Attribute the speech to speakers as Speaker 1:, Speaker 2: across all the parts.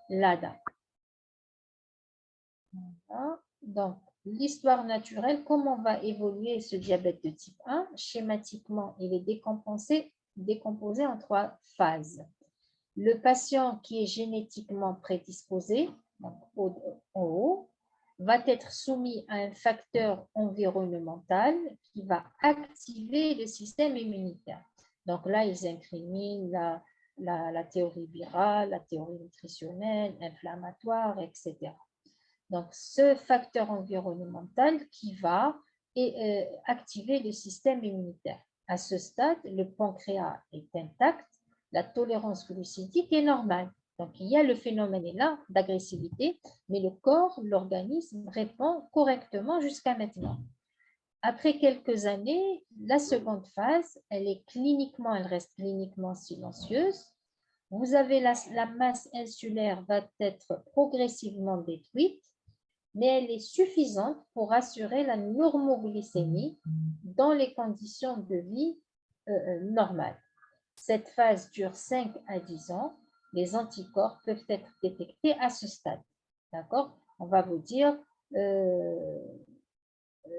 Speaker 1: l'ADA. Voilà. Donc, l'histoire naturelle, comment va évoluer ce diabète de type 1? Schématiquement, il est décomposé en 3 phases. Le patient qui est génétiquement prédisposé, donc en haut, va être soumis à un facteur environnemental qui va activer le système immunitaire. Donc là, ils incriminent la théorie virale, la théorie nutritionnelle, inflammatoire, etc. Donc, ce facteur environnemental qui va activer le système immunitaire. À ce stade, le pancréas est intact, la tolérance glucidique est normale. Donc, il y a le phénomène là d'agressivité, mais le corps, l'organisme répond correctement jusqu'à maintenant. Après quelques années, la seconde phase, elle reste cliniquement silencieuse. Vous avez la masse insulaire va être progressivement détruite, mais elle est suffisante pour assurer la normoglycémie dans les conditions de vie normales. Cette phase dure 5 à 10 ans. Les anticorps peuvent être détectés à ce stade. D'accord? On va vous dire,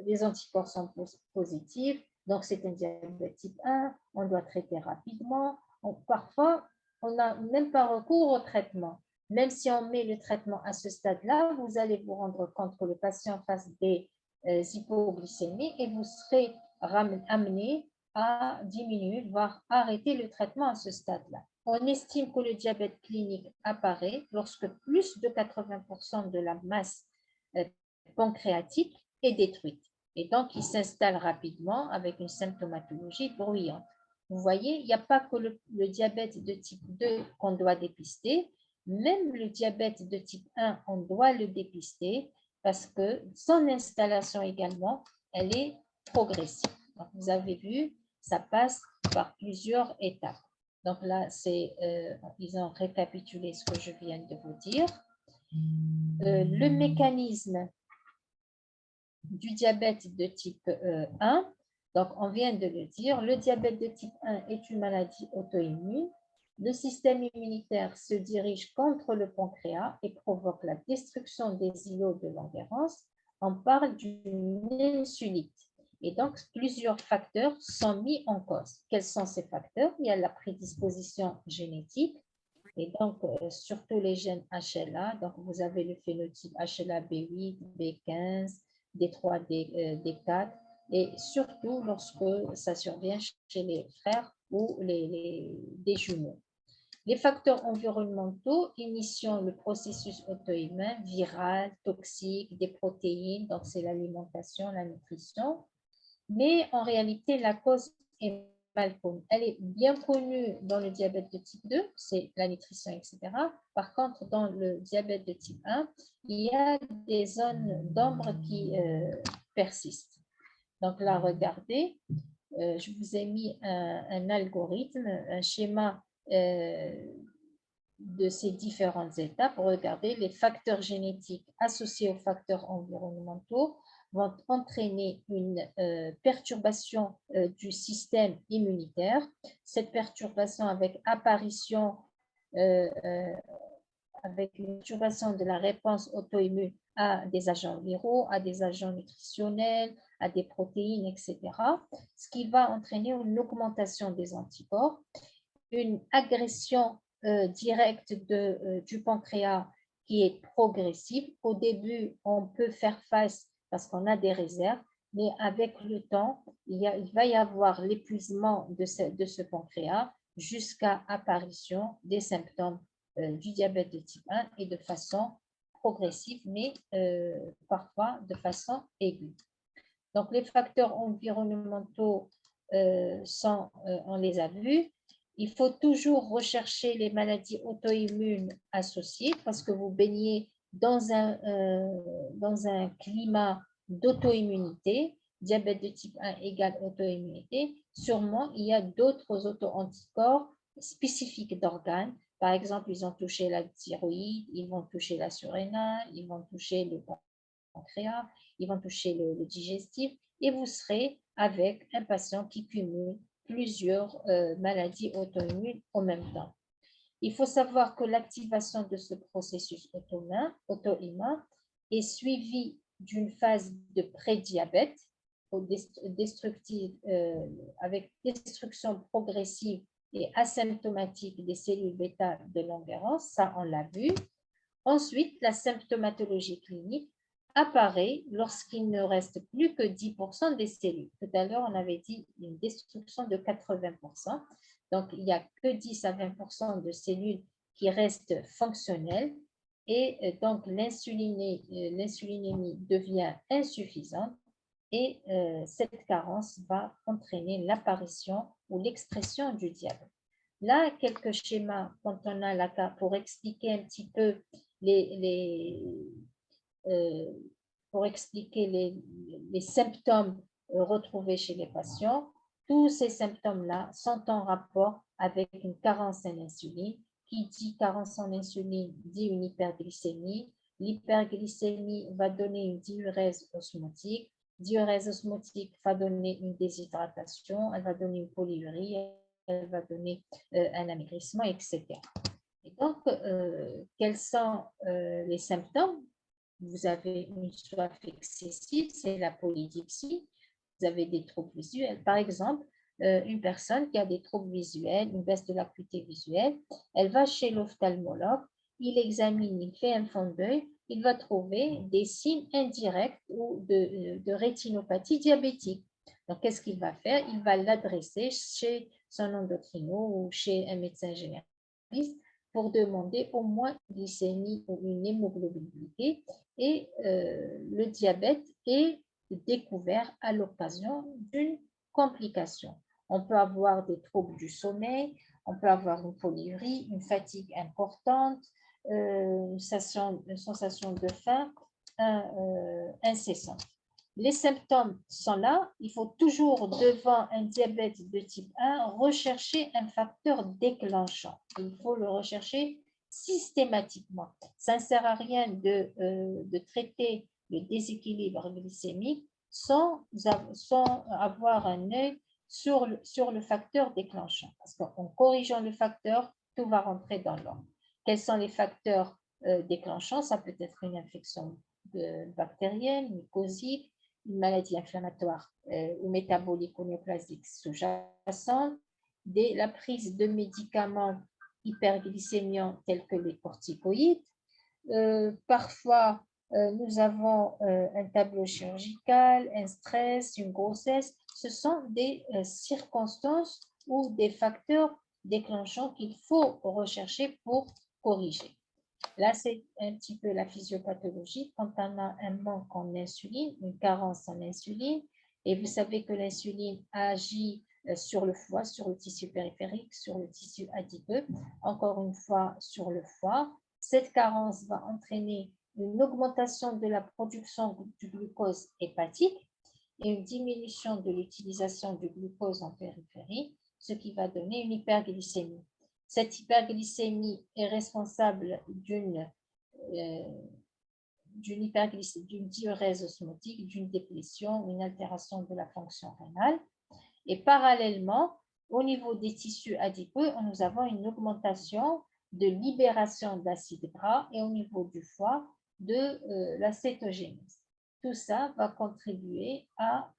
Speaker 1: les anticorps sont positifs, donc c'est un diabète type 1, on doit traiter rapidement. Parfois, on n'a même pas recours au traitement. Même si on met le traitement à ce stade-là, vous allez vous rendre compte que le patient fasse des hypoglycémies et vous serez amené à diminuer, voire arrêter le traitement à ce stade-là. On estime que le diabète clinique apparaît lorsque plus de 80% de la masse pancréatique est détruite. Et donc, il s'installe rapidement avec une symptomatologie bruyante. Vous voyez, il n'y a pas que le diabète de type 2 qu'on doit dépister, même le diabète de type 1, on doit le dépister parce que son installation également, elle est progressive. Donc, vous avez vu, ça passe par plusieurs étapes. Donc là, ils ont récapitulé ce que je viens de vous dire. Le mécanisme du diabète de type 1, donc on vient de le dire, le diabète de type 1 est une maladie auto-immune. Le système immunitaire se dirige contre le pancréas et provoque la destruction des îlots de Langerhans. On parle d'une insulite. Et donc, plusieurs facteurs sont mis en cause. Quels sont ces facteurs? Il y a la prédisposition génétique, et donc, surtout les gènes HLA. Donc, vous avez le phénotype HLA B8, B15, D3, D4, et surtout lorsque ça survient chez les frères ou des jumeaux. Les facteurs environnementaux initiant le processus auto-immun, viral, toxique, des protéines, donc c'est l'alimentation, la nutrition. Mais en réalité, la cause est mal connue. Elle est bien connue dans le diabète de type 2, c'est la nutrition, etc. Par contre, dans le diabète de type 1, il y a des zones d'ombre qui persistent. Donc là, regardez, je vous ai mis un algorithme, un schéma de ces différentes étapes. Regardez, les facteurs génétiques associés aux facteurs environnementaux vont entraîner une perturbation du système immunitaire. Cette perturbation avec apparition, avec une perturbation de la réponse auto-immune à des agents viraux, à des agents nutritionnels, à des protéines, etc. Ce qui va entraîner une augmentation des anticorps, une agression directe du pancréas qui est progressive. Au début, on peut faire face parce qu'on a des réserves, mais avec le temps, il va y avoir l'épuisement de ce pancréas jusqu'à apparition des symptômes du diabète de type 1 et de façon progressive, mais parfois de façon aiguë. Donc, les facteurs environnementaux on les a vus. Il faut toujours rechercher les maladies auto-immunes associées parce que vous baignez dans un climat d'auto-immunité. Diabète de type 1 égale auto-immunité. Sûrement, il y a d'autres auto-anticorps spécifiques d'organes. Par exemple, ils ont touché la thyroïde, ils vont toucher la surrénale, ils vont toucher le pancréas, ils vont toucher le digestif et vous serez avec un patient qui cumule plusieurs maladies auto-immunes en même temps. Il faut savoir que l'activation de ce processus auto-immun est suivie d'une phase de prédiabète avec destruction progressive et asymptomatique des cellules bêta de Langerhans, ça on l'a vu. Ensuite, la symptomatologie clinique apparaît lorsqu'il ne reste plus que 10% des cellules. Tout à l'heure, on avait dit une destruction de 80%. Donc, il n'y a que 10 à 20% de cellules qui restent fonctionnelles et donc l'insulinémie devient insuffisante et cette carence va entraîner l'apparition ou l'expression du diabète. Là, quelques schémas quand on a la cas pour expliquer un petit peu pour expliquer les symptômes retrouvés chez les patients. Tous ces symptômes-là sont en rapport avec une carence en insuline. Qui dit carence en insuline dit une hyperglycémie. L'hyperglycémie va donner une diurèse osmotique. Diurèse osmotique va donner une déshydratation, elle va donner une polyurie, elle va donner un amaigrissement, etc. Et donc, quels sont les symptômes? Vous avez une soif excessive, c'est la polydipsie. Vous avez des troubles visuels. Par exemple, une personne qui a des troubles visuels, une baisse de l'acuité visuelle, elle va chez l'ophtalmologue, il examine, il fait un fond d'œil, il va trouver des signes indirects ou de rétinopathie diabétique. Donc, qu'est-ce qu'il va faire? Il va l'adresser chez son endocrino ou chez un médecin généraliste pour demander au moins une glycémie ou une hémoglobine glyquée et le diabète est découvert à l'occasion d'une complication. On peut avoir des troubles du sommeil, on peut avoir une polyurie, une fatigue importante, une sensation de faim incessante. Les symptômes sont là. Il faut toujours, devant un diabète de type 1, rechercher un facteur déclenchant. Il faut le rechercher systématiquement. Ça ne sert à rien de traiter le déséquilibre glycémique sans avoir un œil sur le facteur déclenchant. Parce qu'en corrigeant le facteur, tout va rentrer dans l'ordre. Quels sont les facteurs déclenchants? Ça peut être une infection bactérienne, mycosique, une maladie inflammatoire ou métabolique ou néoplasique sous-jacente, la prise de médicaments hyperglycémiants tels que les corticoïdes. Parfois, nous avons un tableau chirurgical, un stress, une grossesse. Ce sont des circonstances ou des facteurs déclenchants qu'il faut rechercher pour corriger. Là, c'est un petit peu la physiopathologie. Quand on a un manque en insuline, une carence en insuline, et vous savez que l'insuline agit sur le foie, sur le tissu périphérique, sur le tissu adipeux, encore une fois sur le foie. Cette carence va entraîner une augmentation de la production du glucose hépatique et une diminution de l'utilisation du glucose en périphérie, ce qui va donner une hyperglycémie. Cette hyperglycémie est responsable d'une diurèse osmotique, d'une déplétion, une altération de la fonction rénale. Et parallèlement, au niveau des tissus adipeux, nous avons une augmentation de libération d'acides gras et au niveau du foie, de la cétogénèse. Tout ça va contribuer à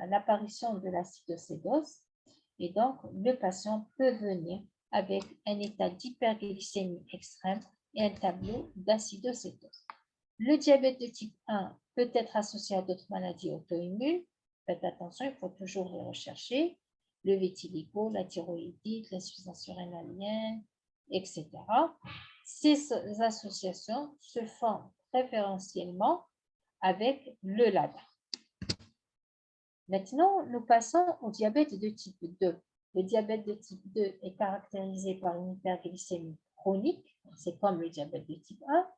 Speaker 1: l'apparition de l'acidocétose et donc le patient peut venir avec un état d'hyperglycémie extrême et un tableau d'acidocétose. Le diabète de type 1 peut être associé à d'autres maladies auto-immunes. Faites attention, il faut toujours les rechercher. Le vitiligo, la thyroïdite, l'insuffisance surrénalienne, etc. Ces associations se font préférentiellement avec le LADA. Maintenant, nous passons au diabète de type 2. Le diabète de type 2 est caractérisé par une hyperglycémie chronique, c'est comme le diabète de type 1.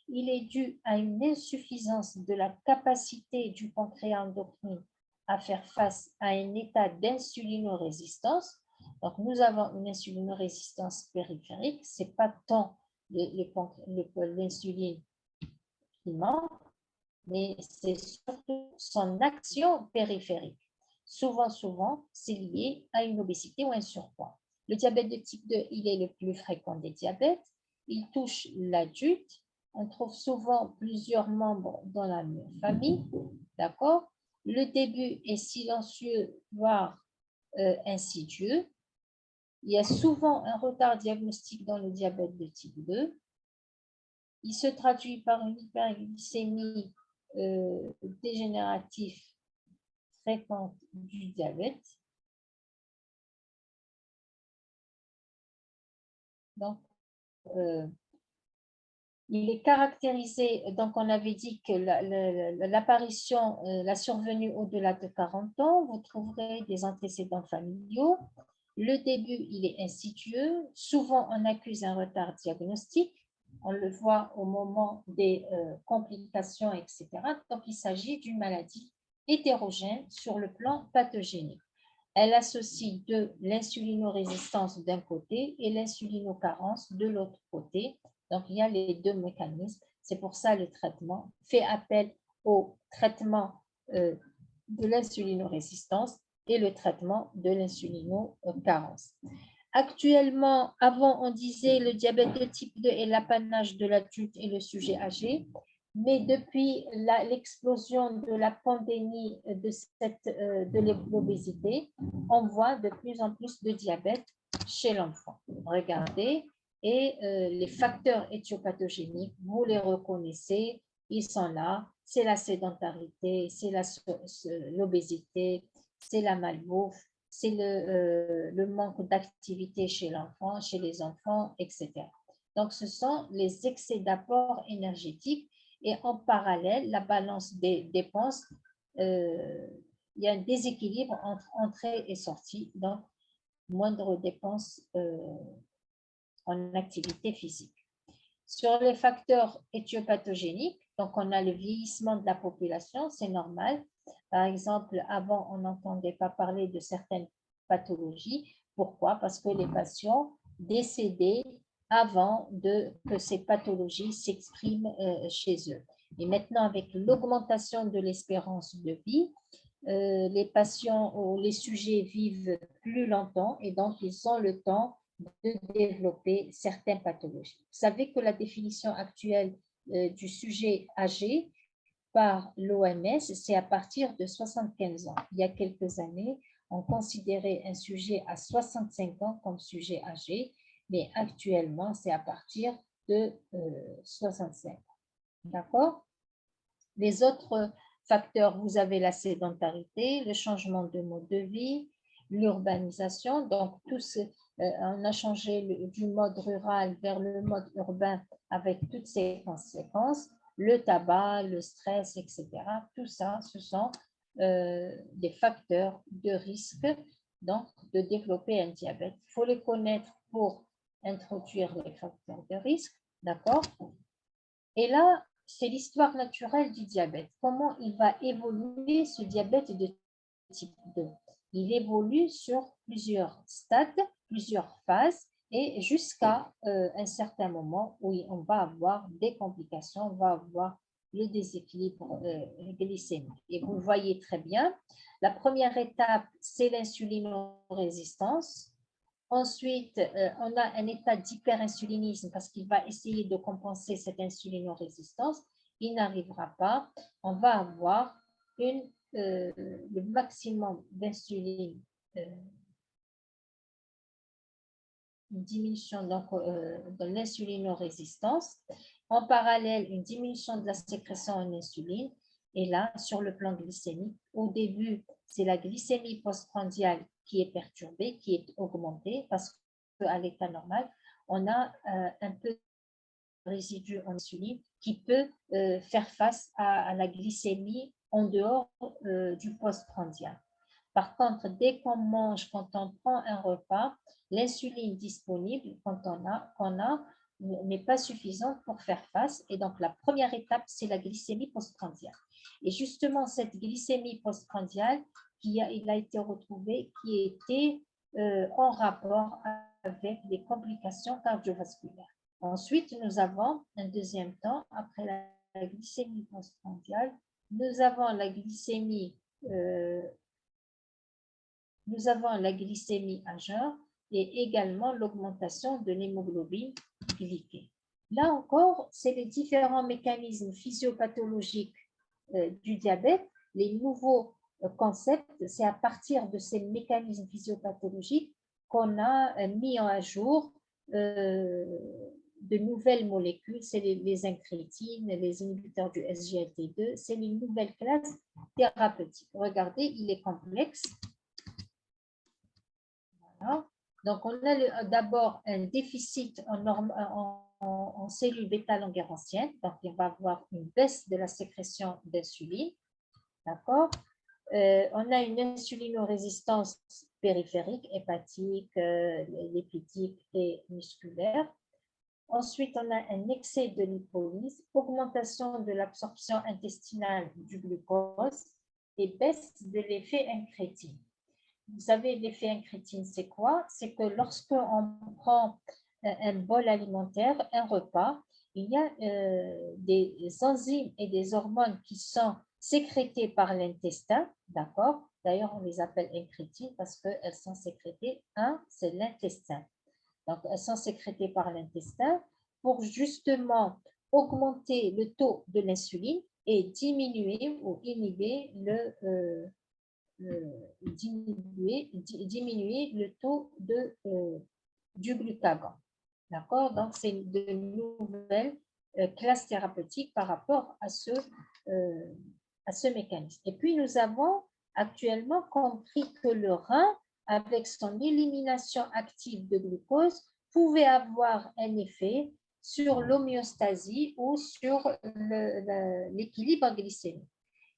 Speaker 1: Il est dû à une insuffisance de la capacité du pancréas endocrine à faire face à un état d'insulinorésistance. Donc, nous avons une insulinorésistance périphérique, ce n'est pas tant l'insuline qui manque, mais c'est surtout son action périphérique. Souvent, c'est lié à une obésité ou un surpoids. Le diabète de type 2, il est le plus fréquent des diabètes. Il touche l'adulte. On trouve souvent plusieurs membres dans la même famille. D'accord? Le début est silencieux, voire insidieux. Il y a souvent un retard diagnostique dans le diabète de type 2. Il se traduit par une hyperglycémie dégénérative fréquente du diabète. Donc, il est caractérisé, donc on avait dit que l'apparition, la survenue au-delà de 40 ans, vous trouverez des antécédents familiaux. Le début, il est insidieux. Souvent, on accuse un retard diagnostique. On le voit au moment des complications, etc. Donc, il s'agit d'une maladie hétérogène sur le plan pathogénique. Elle associe de l'insulinorésistance d'un côté et l'insulinocarence de l'autre côté. Donc, il y a les deux mécanismes. C'est pour ça le traitement fait appel au traitement de l'insulinorésistance et le traitement de l'insulinocarence. Actuellement, avant, on disait le diabète de type 2 est l'apanage de l'adulte et le sujet âgé. Mais depuis l'explosion de la pandémie de l'obésité, on voit de plus en plus de diabète chez l'enfant. Regardez, et les facteurs éthiopathogéniques, vous les reconnaissez, ils sont là. C'est la sédentarité, c'est l'obésité, c'est la malbouffe, c'est le manque d'activité chez l'enfant, chez les enfants, etc. Donc, ce sont les excès d'apport énergétique et en parallèle, la balance des dépenses, il y a un déséquilibre entre entrée et sortie, donc moindre dépenses en activité physique. Sur les facteurs éthiopathogéniques, donc on a le vieillissement de la population, c'est normal. Par exemple, avant, on n'entendait pas parler de certaines pathologies. Pourquoi? Parce que les patients décédaient avant que ces pathologies s'expriment chez eux. Et maintenant, avec l'augmentation de l'espérance de vie, les patients ou les sujets vivent plus longtemps et donc ils ont le temps de développer certaines pathologies. Vous savez que la définition actuelle du sujet âgé par l'OMS, c'est à partir de 75 ans. Il y a quelques années, on considérait un sujet à 65 ans comme sujet âgé, mais actuellement, c'est à partir de 65 ans. D'accord? Les autres facteurs, vous avez la sédentarité, le changement de mode de vie, l'urbanisation. Donc, on a changé du mode rural vers le mode urbain avec toutes ces conséquences, le tabac, le stress, etc. Tout ça, ce sont des facteurs de risque donc, de développer un diabète. Il faut les connaître pour introduire les facteurs de risque, d'accord? Et là, c'est l'histoire naturelle du diabète. Comment il va évoluer ce diabète de type 2? Il évolue sur plusieurs stades, plusieurs phases et jusqu'à un certain moment où on va avoir des complications, on va avoir le déséquilibre glycémique. Et vous le voyez très bien, la première étape, c'est l'insulinorésistance. Ensuite, on a un état d'hyperinsulinisme parce qu'il va essayer de compenser cette insulinorésistance. Il n'arrivera pas. On va avoir le maximum d'insuline, une diminution donc, de l'insulinorésistance. En parallèle, une diminution de la sécrétion en insuline. Et là, sur le plan glycémique, au début, c'est la glycémie postprandiale qui est perturbée, qui est augmentée, parce qu'à l'état normal, on a un peu de résidu en insuline qui peut faire face à la glycémie en dehors du postprandial. Par contre, dès qu'on mange, quand on prend un repas, l'insuline disponible qu'on a n'est pas suffisante pour faire face. Et donc, la première étape, c'est la glycémie postprandiale. Et justement, cette glycémie postprandiale, il a été retrouvé qui était en rapport avec des complications cardiovasculaires. Ensuite, nous avons un deuxième temps, après la glycémie postprandiale, nous avons la glycémie à jeun. et également l'augmentation de l'hémoglobine glyquée. Là encore, c'est les différents mécanismes physiopathologiques du diabète, les nouveaux concepts, c'est à partir de ces mécanismes physiopathologiques qu'on a mis à jour de nouvelles molécules, c'est les incrétines, les inhibiteurs du SGLT2, c'est une nouvelle classe thérapeutique. Regardez, il est complexe. Voilà. Donc, on a d'abord un déficit en cellules bêta-langerhansiennes, donc il va avoir une baisse de la sécrétion d'insuline, d'accord. On a une insulinorésistance périphérique, hépatique, lipidique et musculaire. Ensuite, on a un excès de lipolyse, augmentation de l'absorption intestinale du glucose et baisse de l'effet incrétine. Vous savez, l'effet incrétine, c'est quoi? C'est que lorsqu'on prend un bol alimentaire, un repas, il y a des enzymes et des hormones qui sont sécrétées par l'intestin, d'accord? D'ailleurs, on les appelle incrétines parce qu'elles sont sécrétées. Un, c'est l'intestin. Donc, elles sont sécrétées par l'intestin pour justement augmenter le taux de l'insuline et diminuer ou inhiber diminuer le taux du glucagon. D'accord? Donc, c'est de nouvelles classes thérapeutiques par rapport à ce mécanisme. Et puis, nous avons actuellement compris que le rein, avec son élimination active de glucose, pouvait avoir un effet sur l'homéostasie ou sur l'équilibre glycémique.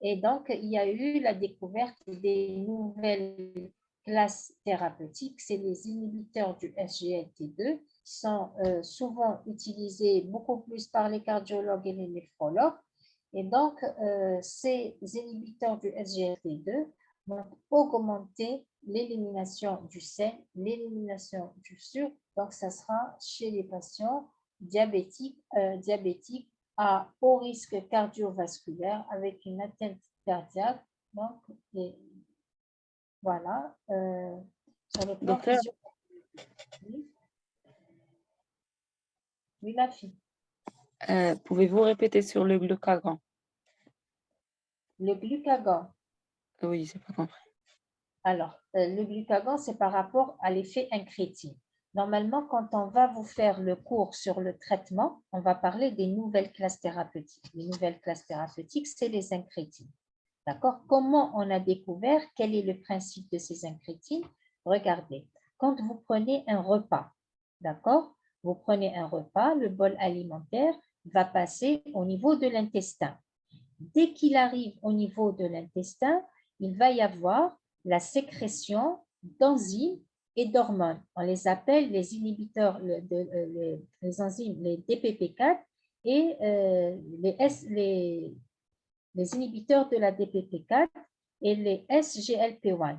Speaker 1: Et donc, il y a eu la découverte des nouvelles classes thérapeutiques, c'est les inhibiteurs du SGLT2, qui sont souvent utilisés beaucoup plus par les cardiologues et les néphrologues. Et donc, ces inhibiteurs du SGLT2 vont augmenter l'élimination du sel, l'élimination du sucre. Donc, ça sera chez les patients diabétiques à haut risque cardiovasculaire avec une atteinte cardiaque. Donc, voilà, sur le plan
Speaker 2: Docteur,
Speaker 1: physiologique. Oui, la fille.
Speaker 2: pouvez-vous répéter sur le glucagon?
Speaker 1: Le glucagon.
Speaker 2: Oui, j'ai pas compris.
Speaker 1: Alors, le glucagon, c'est par rapport à l'effet incrétine. Normalement, quand on va vous faire le cours sur le traitement, on va parler des nouvelles classes thérapeutiques. Les nouvelles classes thérapeutiques, c'est les incrétines. D'accord? Comment on a découvert? Quel est le principe de ces incrétines? Regardez, quand vous prenez un repas, d'accord? Vous prenez un repas, le bol alimentaire va passer au niveau de l'intestin. Dès qu'il arrive au niveau de l'intestin, il va y avoir la sécrétion d'enzymes et d'hormones. On les appelle les inhibiteurs, les enzymes, les DPP4 et les inhibiteurs de la DPP4 et les SGLP1.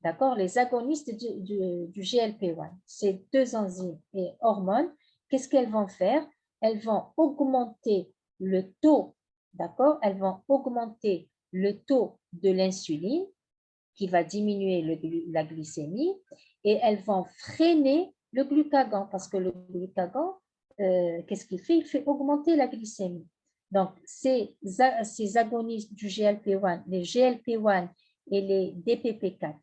Speaker 1: D'accord? Les agonistes du GLP1. Ces deux enzymes et hormones, qu'est-ce qu'elles vont faire? Elles vont augmenter le taux, d'accord? Elles vont augmenter le taux de l'insuline qui va diminuer la glycémie et elles vont freiner le glucagon parce que le glucagon, qu'est-ce qu'il fait? Il fait augmenter la glycémie. Donc, ces agonistes du GLP1, les GLP1 et les DPP4,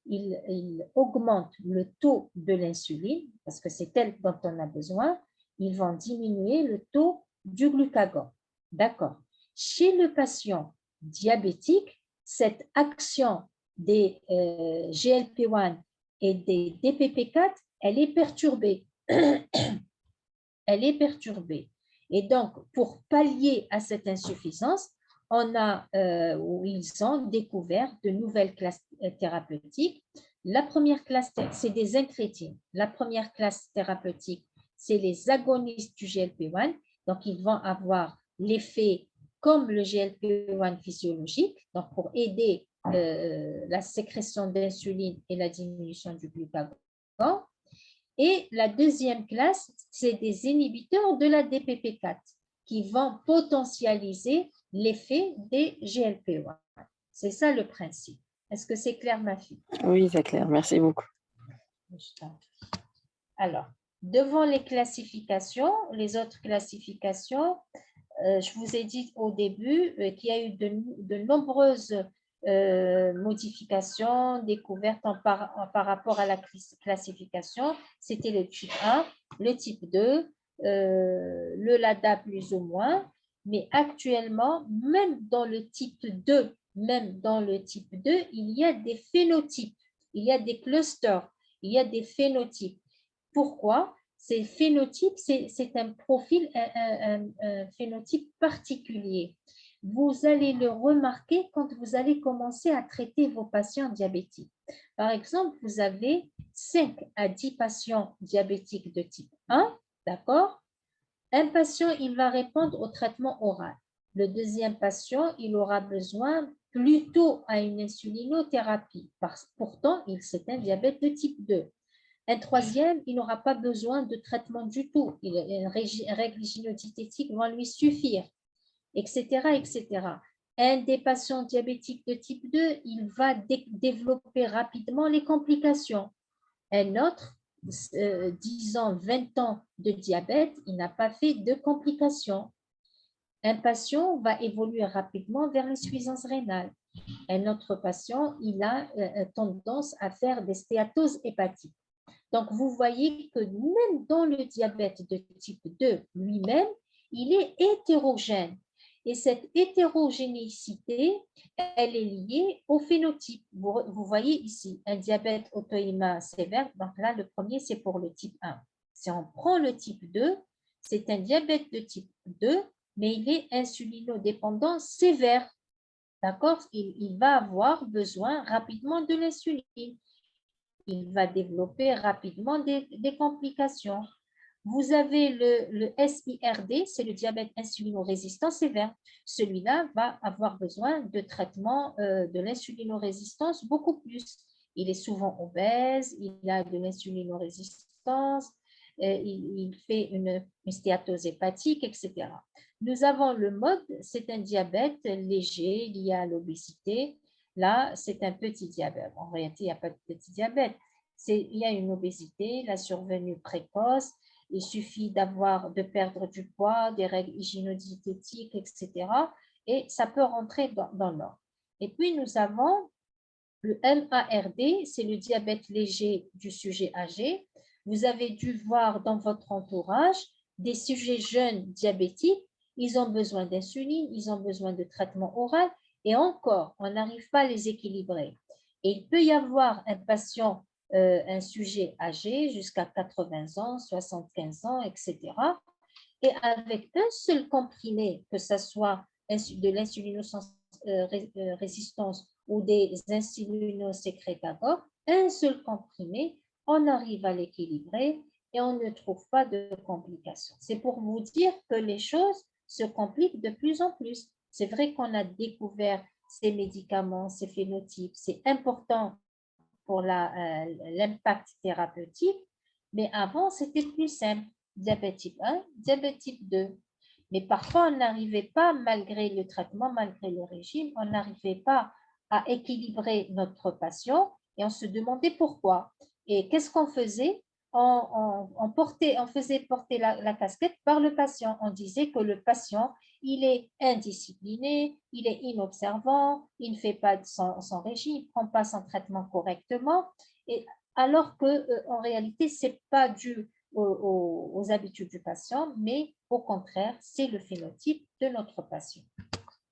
Speaker 1: ils augmentent le taux de l'insuline parce que c'est elle dont on a besoin. Ils vont diminuer le taux du glucagon. D'accord. Chez le patient diabétique, cette action des GLP1 et des DPP4, elle est perturbée. Elle est perturbée. Et donc, pour pallier à cette insuffisance, ils ont découvert de nouvelles classes thérapeutiques. La première classe, c'est des incrétines. La première classe thérapeutique, c'est les agonistes du GLP1. Donc, ils vont avoir l'effet comme le GLP1 physiologique, donc pour aider la sécrétion d'insuline et la diminution du glucagon. Et la deuxième classe, c'est des inhibiteurs de la DPP4 qui vont potentialiser l'effet des GLP1. C'est ça le principe. Est-ce que c'est clair, ma fille?
Speaker 2: Oui, c'est clair. Merci beaucoup.
Speaker 1: Alors, devant les classifications, les autres classifications, je vous ai dit au début qu'il y a eu de nombreuses modifications, découvertes par rapport à la classification. C'était le type 1, le type 2, le LADA plus ou moins. Mais actuellement, même dans le type 2, il y a des phénotypes, il y a des clusters, il y a des phénotypes. Pourquoi? Ces phénotypes, c'est un profil, un phénotype particulier. Vous allez le remarquer quand vous allez commencer à traiter vos patients diabétiques. Par exemple, vous avez 5 à 10 patients diabétiques de type 1, d'accord? Un patient, il va répondre au traitement oral. Le deuxième patient, il aura besoin plutôt à une insulinothérapie. Pourtant, c'est un diabète de type 2. Un troisième, il n'aura pas besoin de traitement du tout. Une règle gynédiététique va lui suffire, etc., etc. Un des patients diabétiques de type 2, il va développer rapidement les complications. Un autre, 10 ans, 20 ans de diabète, il n'a pas fait de complications. Un patient va évoluer rapidement vers l'insuffisance rénale. Un autre patient, il a tendance à faire des stéatoses hépatiques. Donc, vous voyez que même dans le diabète de type 2 lui-même, il est hétérogène. Et cette hétérogénéité, elle est liée au phénotype. Vous voyez ici un diabète auto-immun sévère. Donc là, le premier, c'est pour le type 1. Si on prend le type 2, c'est un diabète de type 2, mais il est insulinodépendant sévère. D'accord? Il va avoir besoin rapidement de l'insuline. Il va développer rapidement des complications. Vous avez le SIRD, c'est le diabète insulino-résistant sévère. Celui-là va avoir besoin de traitement de l'insulinorésistance beaucoup plus. Il est souvent obèse, il a de l'insulinorésistance, il fait une stéatose hépatique, etc. Nous avons le mode, c'est un diabète léger lié à l'obésité. Là, c'est un petit diabète. En réalité, il n'y a pas de petit diabète. Il y a une obésité, la survenue précoce. Il suffit de perdre du poids, des règles hygiéno-diététiques, etc. Et ça peut rentrer dans l'ordre. Et puis, nous avons le MARD, c'est le diabète léger du sujet âgé. Vous avez dû voir dans votre entourage des sujets jeunes diabétiques. Ils ont besoin d'insuline, ils ont besoin de traitement oral. Et encore, on n'arrive pas à les équilibrer. Et il peut y avoir un patient, un sujet âgé jusqu'à 80 ans, 75 ans, etc. Et avec un seul comprimé, que ce soit de l'insulinorésistance ou des insulinosécrétagores, un seul comprimé, on arrive à l'équilibrer et on ne trouve pas de complications. C'est pour vous dire que les choses se compliquent de plus en plus. C'est vrai qu'on a découvert ces médicaments, ces phénotypes, c'est important pour l'impact thérapeutique, mais avant, c'était plus simple. Diabète type 1, diabète type 2. Mais parfois, on n'arrivait pas, malgré le traitement, malgré le régime, on n'arrivait pas à équilibrer notre patient et on se demandait pourquoi. Et qu'est-ce qu'on faisait? On faisait porter la casquette par le patient. On disait que le patient, il est indiscipliné, il est inobservant, il ne fait pas son régime, il ne prend pas son traitement correctement. Et alors qu'en réalité, ce n'est pas dû aux habitudes du patient, mais au contraire, c'est le phénotype de notre patient.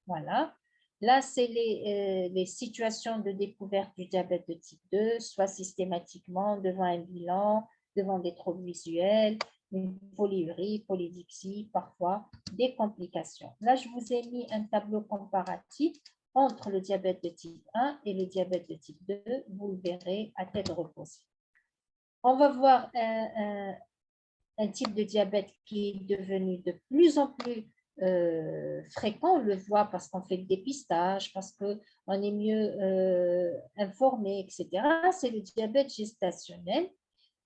Speaker 1: Voilà. Là, c'est les situations de découverte du diabète de type 2, soit systématiquement devant un bilan, devant des troubles visuels, une polyurie, polydipsie, parfois des complications. Là, je vous ai mis un tableau comparatif entre le diabète de type 1 et le diabète de type 2. Vous le verrez à tête reposée. On va voir un type de diabète qui est devenu de plus en plus fréquent. On le voit parce qu'on fait le dépistage, parce qu'on est mieux informé, etc. C'est le diabète gestationnel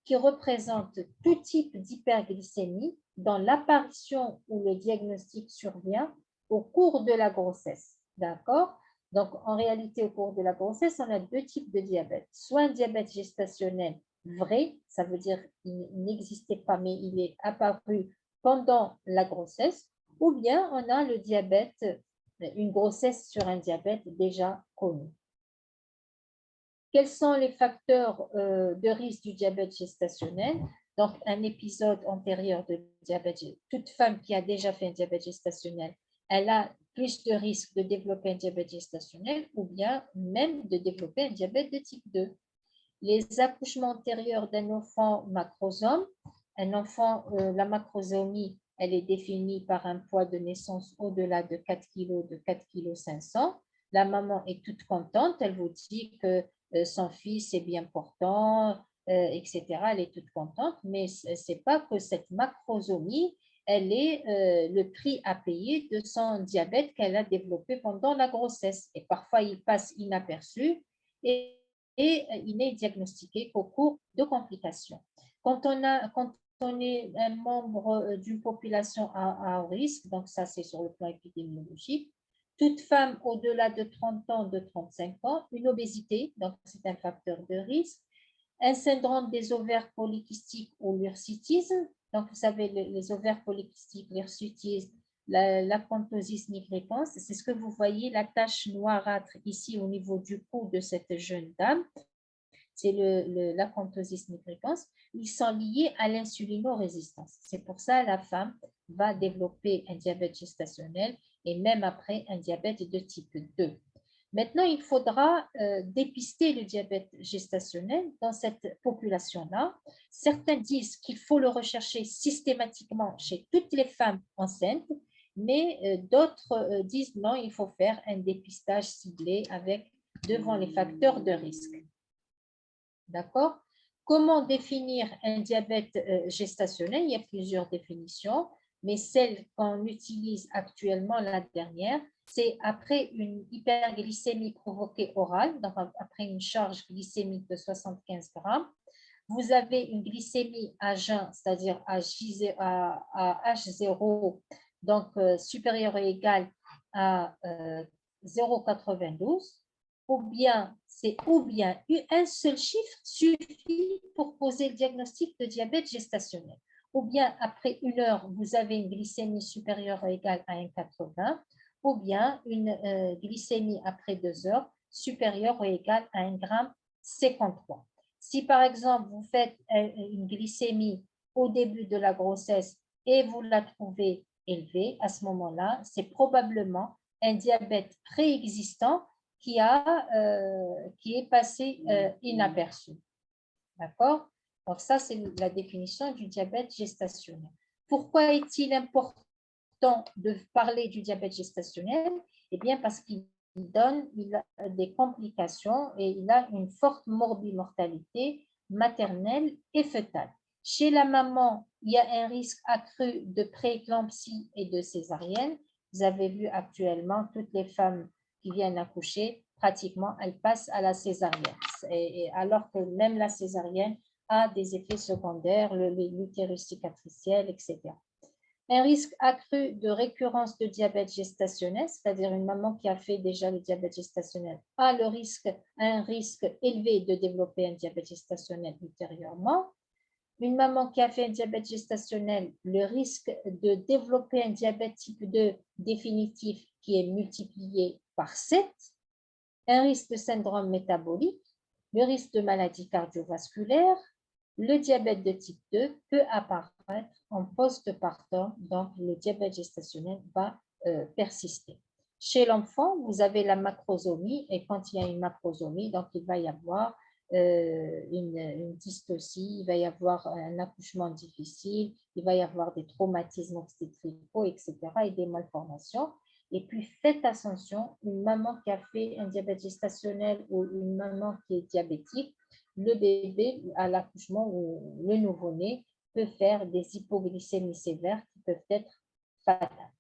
Speaker 1: qui représente tout type d'hyperglycémie dans l'apparition où le diagnostic survient au cours de la grossesse. D'accord? Donc, en réalité, au cours de la grossesse, on a deux types de diabète. Soit un diabète gestationnel vrai, ça veut dire qu'il n'existait pas, mais il est apparu pendant la grossesse, ou bien on a le diabète, une grossesse sur un diabète déjà connu. Quels sont les facteurs de risque du diabète gestationnel? Donc, un épisode antérieur de diabète, toute femme qui a déjà fait un diabète gestationnel, elle a plus de risque de développer un diabète gestationnel ou bien même de développer un diabète de type 2. Les accouchements antérieurs d'un enfant macrosome, un enfant, la macrosomie, elle est définie par un poids de naissance au-delà de 4 kg, de 4 kg 500. La maman est toute contente, elle vous dit que son fils est bien portant, etc. Elle est toute contente, mais ce n'est pas que cette macrosomie, elle est le prix à payer de son diabète qu'elle a développé pendant la grossesse. Et parfois, il passe inaperçu et il n'est diagnostiqué qu'au cours de complications. Quand on est un membre d'une population à haut risque, donc ça c'est sur le plan épidémiologique, toute femme au-delà de 30 ans, de 35 ans, une obésité, donc c'est un facteur de risque, un syndrome des ovaires polykystiques ou l'hirsutisme, donc vous savez les ovaires polykystiques, l'hirsutisme, l'acanthosis nigricans, c'est ce que vous voyez, la tache noirâtre ici au niveau du cou de cette jeune dame, c'est l'acanthosis nigricans, ils sont liés à l'insulinorésistance. C'est pour ça que la femme va développer un diabète gestationnel et même après un diabète de type 2. Maintenant, il faudra dépister le diabète gestationnel dans cette population-là. Certains disent qu'il faut le rechercher systématiquement chez toutes les femmes enceintes, mais d'autres disent non, il faut faire un dépistage ciblé avec devant les facteurs de risque. D'accord? Comment définir un diabète gestationnel? Il y a plusieurs définitions, mais celle qu'on utilise actuellement, la dernière, c'est après une hyperglycémie provoquée orale, donc après une charge glycémique de 75 grammes, vous avez une glycémie à jeun, c'est-à-dire à H0, donc supérieure ou égale à 0,92, ou bien un seul chiffre suffit pour poser le diagnostic de diabète gestationnel. Ou bien après 1 heure, vous avez une glycémie supérieure ou égale à 1,80, ou bien une glycémie après 2 heures supérieure ou égale à 1,53 g. Si par exemple, vous faites une glycémie au début de la grossesse et vous la trouvez élevée, à ce moment-là, c'est probablement un diabète préexistant qui est passé inaperçu. D'accord? Donc ça, c'est la définition du diabète gestationnel. Pourquoi est-il important de parler du diabète gestationnel? Eh bien, parce qu'il a des complications et il a une forte morbimortalité maternelle et fœtale. Chez la maman, il y a un risque accru de prééclampsie et de césarienne. Vous avez vu actuellement toutes les femmes qui viennent accoucher, pratiquement, elles passent à la césarienne. Et alors que même la césarienne a des effets secondaires, l'utérus cicatriciel, etc. Un risque accru de récurrence de diabète gestationnel, c'est-à-dire une maman qui a fait déjà le diabète gestationnel a un risque élevé de développer un diabète gestationnel ultérieurement. Une maman qui a fait un diabète gestationnel, le risque de développer un diabète type 2 définitif qui est multiplié par 7, un risque de syndrome métabolique, le risque de maladie cardiovasculaire, le diabète de type 2 peut apparaître en postpartum, donc le diabète gestationnel va persister. Chez l'enfant, vous avez la macrosomie et quand il y a une macrosomie, donc il va y avoir une dystocie, il va y avoir un accouchement difficile, il va y avoir des traumatismes obstétricaux, etc. et des malformations. Et puis, faites attention, une maman qui a fait un diabète gestationnel ou une maman qui est diabétique, le bébé à l'accouchement ou le nouveau-né peut faire des hypoglycémies sévères qui peuvent être fatales.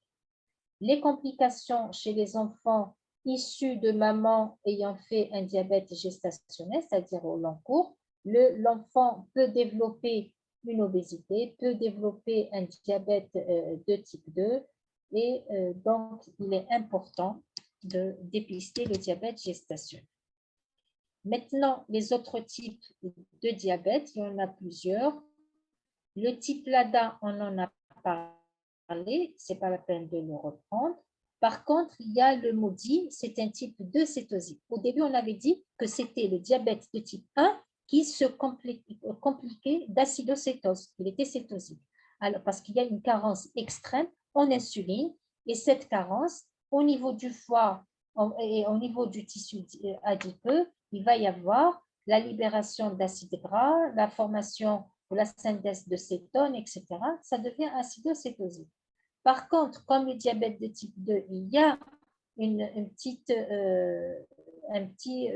Speaker 1: Les complications chez les enfants issus de mamans ayant fait un diabète gestationnel, c'est-à-dire au long cours, l'enfant peut développer une obésité, peut développer un diabète de type 2 et donc il est important de dépister le diabète gestationnel. Maintenant, les autres types de diabète, il y en a plusieurs. Le type LADA, on en a parlé, ce n'est pas la peine de le reprendre. Par contre, il y a le MODY, c'est un type de cétose. Au début, on avait dit que c'était le diabète de type 1 qui se compliquait d'acidocétose. Il était cétosique. Alors, parce qu'il y a une carence extrême en insuline et cette carence, au niveau du foie et au niveau du tissu adipeux, il va y avoir la libération d'acides gras, la formation ou la synthèse de cétone, etc. Ça devient acidocétosique. Par contre, comme le diabète de type 2, il y a un petit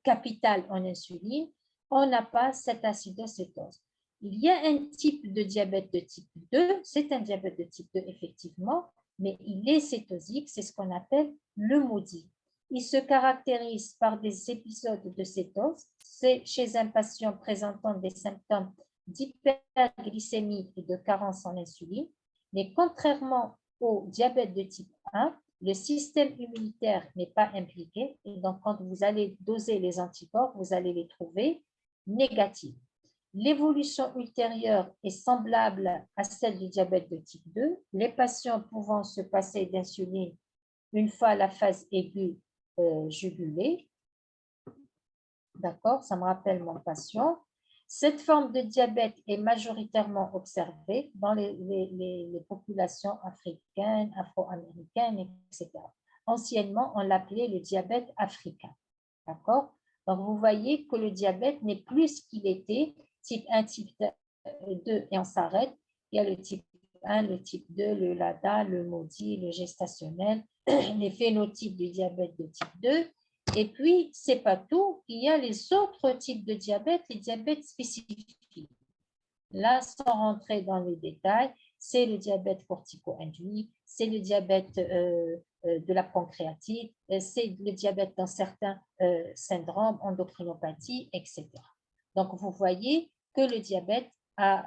Speaker 1: capital en insuline, on n'a pas cette acidocétose. Il y a un type de diabète de type 2, c'est un diabète de type 2 effectivement, mais il est cétosique, c'est ce qu'on appelle le MODY. Il se caractérise par des épisodes de cétose, c'est chez un patient présentant des symptômes d'hyperglycémie et de carence en insuline, mais contrairement au diabète de type 1, le système immunitaire n'est pas impliqué et donc quand vous allez doser les anticorps, vous allez les trouver négatifs. L'évolution ultérieure est semblable à celle du diabète de type 2, les patients pouvant se passer d'insuline une fois la phase aiguë jugulée. D'accord, ça me rappelle mon patient. Cette forme de diabète est majoritairement observée dans les populations africaines, afro-américaines, etc. Anciennement, on l'appelait le diabète africain. D'accord? Donc, vous voyez que le diabète n'est plus ce qu'il était, type 1, type 2, et on s'arrête. Il y a le type 1, le type 2, le LADA, le MODY, le gestationnel, les phénotypes du diabète de type 2. Et puis, ce n'est pas tout, il y a les autres types de diabète, les diabètes spécifiques. Là, sans rentrer dans les détails, c'est le diabète cortico-induit, c'est le diabète de la pancréatite, c'est le diabète dans certains syndromes, endocrinopathie, etc. Donc, vous voyez que le diabète a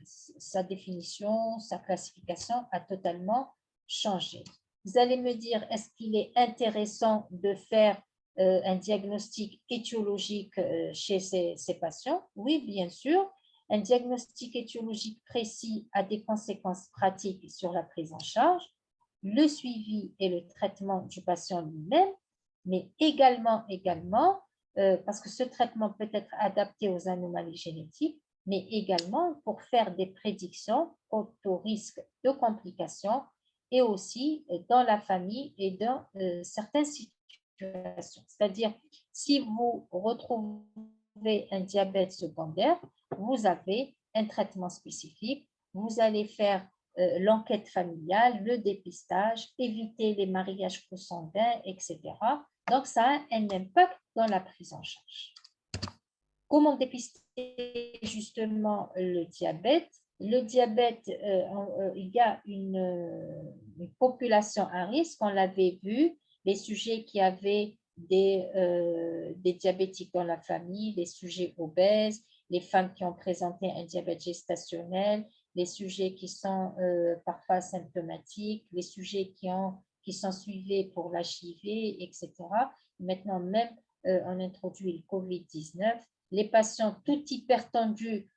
Speaker 1: sa définition, sa classification a totalement changé. Vous allez me dire, est-ce qu'il est intéressant de faire un diagnostic étiologique chez ces patients? Oui, bien sûr. Un diagnostic étiologique précis a des conséquences pratiques sur la prise en charge, le suivi et le traitement du patient lui-même, mais également, parce que ce traitement peut être adapté aux anomalies génétiques, mais également pour faire des prédictions quant au risque de complications et aussi dans la famille et dans certaines situations. C'est-à-dire, si vous retrouvez un diabète secondaire, vous avez un traitement spécifique, vous allez faire l'enquête familiale, le dépistage, éviter les mariages consanguins, etc. Donc, ça a un impact dans la prise en charge. Comment dépister justement le diabète? Le diabète, il y a une population à risque, on l'avait vu, les sujets qui avaient des diabétiques dans la famille, les sujets obèses, les femmes qui ont présenté un diabète gestationnel, les sujets qui sont parfois asymptomatiques, les sujets qui sont suivis pour l'HIV, etc. Maintenant, même, on introduit le COVID-19. Les patients tout hypertendus,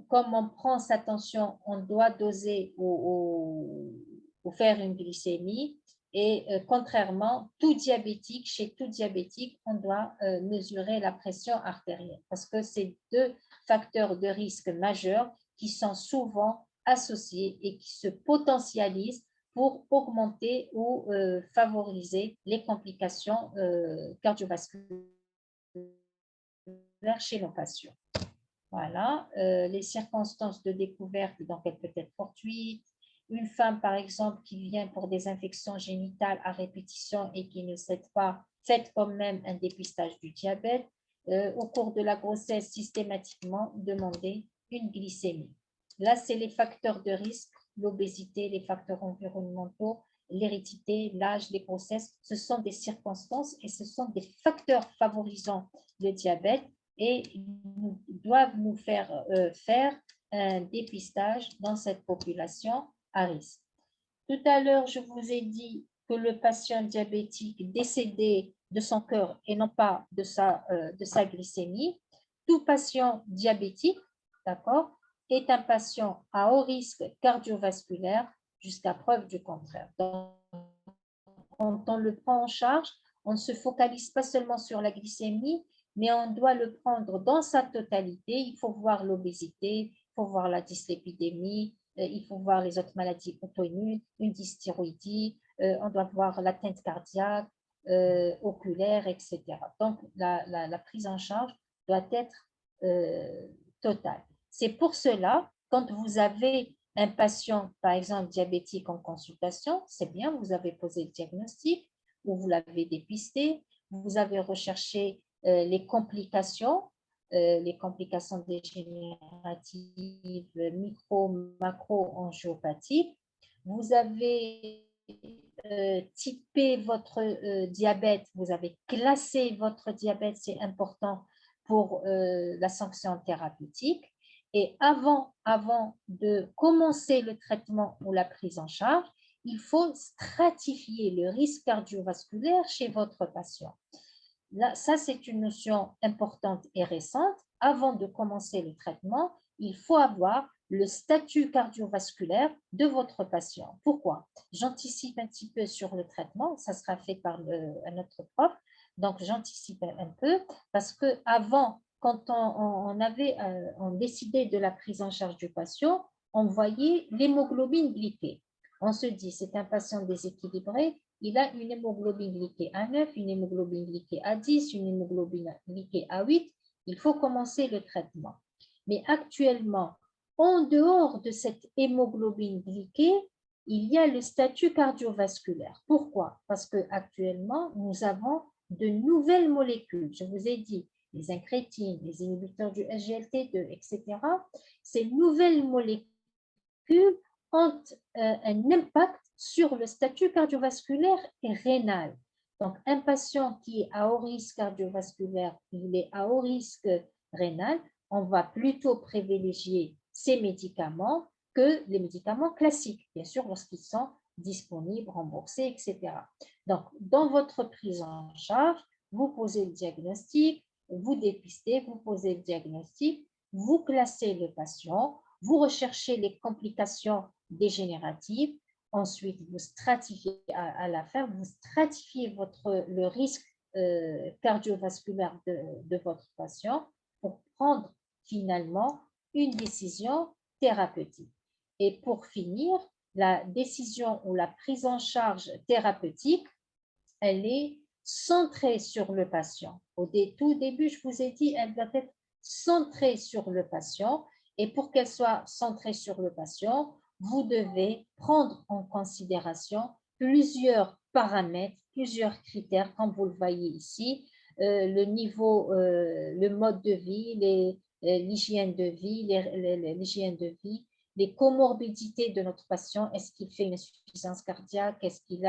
Speaker 1: comme on prend sa tension, on doit doser ou faire une glycémie. Et contrairement, chez tout diabétique, on doit mesurer la pression artérielle parce que c'est deux facteurs de risque majeurs qui sont souvent associés et qui se potentialisent pour augmenter ou favoriser les complications cardiovasculaires chez nos patients. Voilà, les circonstances de découverte, donc elles peuvent être fortuites. Une femme, par exemple, qui vient pour des infections génitales à répétition et qui ne cède pas, faites quand même un dépistage du diabète. Au cours de la grossesse, systématiquement, demander une glycémie. Là, c'est les facteurs de risque, l'obésité, les facteurs environnementaux, l'hérédité, l'âge, les grossesses. Ce sont des circonstances et ce sont des facteurs favorisant le diabète et doivent nous faire faire un dépistage dans cette population à risque. Tout à l'heure, je vous ai dit que le patient diabétique décédé de son cœur et non pas de sa glycémie. Tout patient diabétique, d'accord, est un patient à haut risque cardiovasculaire jusqu'à preuve du contraire. Donc, quand on le prend en charge, on ne se focalise pas seulement sur la glycémie, mais on doit le prendre dans sa totalité. Il faut voir l'obésité, il faut voir la dyslipidémie, il faut voir les autres maladies auto-immunes, une dysthyroïdie, on doit voir l'atteinte cardiaque, oculaire, etc. Donc, la prise en charge doit être totale. C'est pour cela, quand vous avez un patient, par exemple, diabétique en consultation, c'est bien, vous avez posé le diagnostic, ou vous l'avez dépisté, vous avez recherché les complications dégénératives, micro, macro-angiopathiques. Vous avez typé votre diabète, vous avez classé votre diabète, c'est important pour la sanction thérapeutique. Et avant de commencer le traitement ou la prise en charge, il faut stratifier le risque cardiovasculaire chez votre patient. Là, ça, c'est une notion importante et récente. Avant de commencer le traitement, il faut avoir le statut cardiovasculaire de votre patient. Pourquoi? J'anticipe un petit peu sur le traitement, ça sera fait par notre prof, donc j'anticipe un peu parce qu'avant, quand on décidait de la prise en charge du patient, on voyait l'hémoglobine glyquée. On se dit, c'est un patient déséquilibré, il a une hémoglobine glyquée à 9, une hémoglobine glyquée à 10, une hémoglobine glyquée à 8, il faut commencer le traitement. Mais actuellement, en dehors de cette hémoglobine glyquée, il y a le statut cardiovasculaire. Pourquoi? Parce qu'actuellement, nous avons de nouvelles molécules. Je vous ai dit, les incrétines, les inhibiteurs du SGLT2, etc. Ces nouvelles molécules ont un impact sur le statut cardiovasculaire et rénal. Donc, un patient qui est à haut risque cardiovasculaire, il est à haut risque rénal, on va plutôt privilégier ces médicaments que les médicaments classiques, bien sûr, lorsqu'ils sont disponibles, remboursés, etc. Donc, dans votre prise en charge, vous posez le diagnostic, vous dépistez, vous posez le diagnostic, vous classez le patient, vous recherchez les complications dégénératives, ensuite vous stratifiez à la fin, vous stratifiez le risque cardiovasculaire de votre patient pour prendre finalement une décision thérapeutique. Et pour finir, la décision ou la prise en charge thérapeutique, elle est centrée sur le patient. Au tout début, je vous ai dit, elle doit être centrée sur le patient. Et pour qu'elle soit centrée sur le patient, vous devez prendre en considération plusieurs paramètres, plusieurs critères, comme vous le voyez ici, le niveau, le mode de vie, l'hygiène de vie, l'hygiène de vie, les comorbidités de notre patient. Est-ce qu'il fait une insuffisance cardiaque? Est-ce qu'il